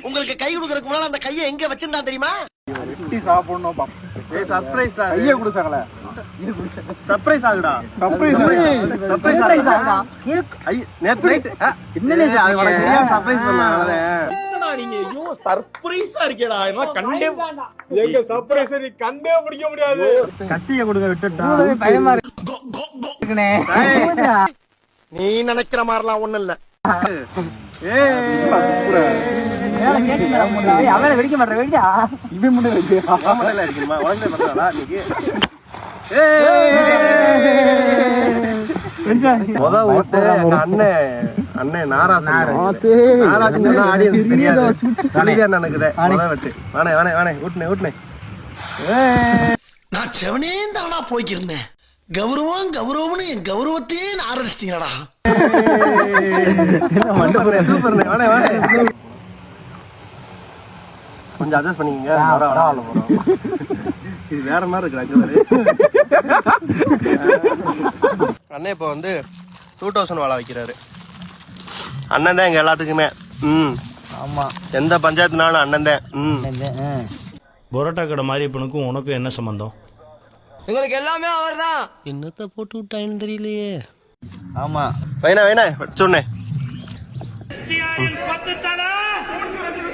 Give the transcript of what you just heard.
உங்களுக்கு கை கொடுக்கறதுக்கு முன்னால அந்த கையை எங்க வச்சிருந்தா தெரியுமா? சாப்பிடணும். சர்ப்ரைஸ் கையை குடுசாங்கள. சர்ப்ரைஸ் ஆகுடா. சர்ப்ரைஸ் ஆகுடா. நேத்து நைட் என்னனே அது உனக்கு தெரியாம சர்ப்ரைஸ் பண்ணானே. என்னடா நீங்க ஐயோ சர்ப்ரைஸா இருக்கேடா. என்ன கண்டே எங்க சர்ப்ரைஸ் நீ கண்டே பிடிக்க முடியாது. கட்டிய கொடுங்க விட்டுட்டா. பயமா இருக்குனே. நீ நினைக்கிற மாதிரிலாம் ஒண்ணும் இல்ல. அவன் வெடிக்க மாட்டேன். வெடிக்கா இவன் மட்டும் வெடிக்கா உடனே பண்றாளா இன்னைக்கு? அண்ணன் நாராசன் நான் செவனே தானா போய்க்கிருந்தேன். கௌரவம் கௌரவம்னு என் கௌரவத்தையே ஆரம்பிச்சிட்டீங்களா? கொஞ்சம் அட்ஜஸ்ட் பண்ணிக்கங்க. இது வேற மாதிரி இருக்கு. அண்ணன் இப்போ வந்து 2000 வாழ வைக்கிறாரு. அண்ணன் தான் எங்க எல்லாத்துக்குமே. ஆமா, எந்த பஞ்சாயத்துனாலும் அண்ணன் தான். பரோட்டா கடை மாரியப்பனுக்கும் உனக்கும் என்ன சம்பந்தம்? எங்களுக்கு எல்லாமே அவர் தான். என்னத்த போட்டு விட்டான்னு தெரியலையே. ஆமா வேணா சொன்னேன்.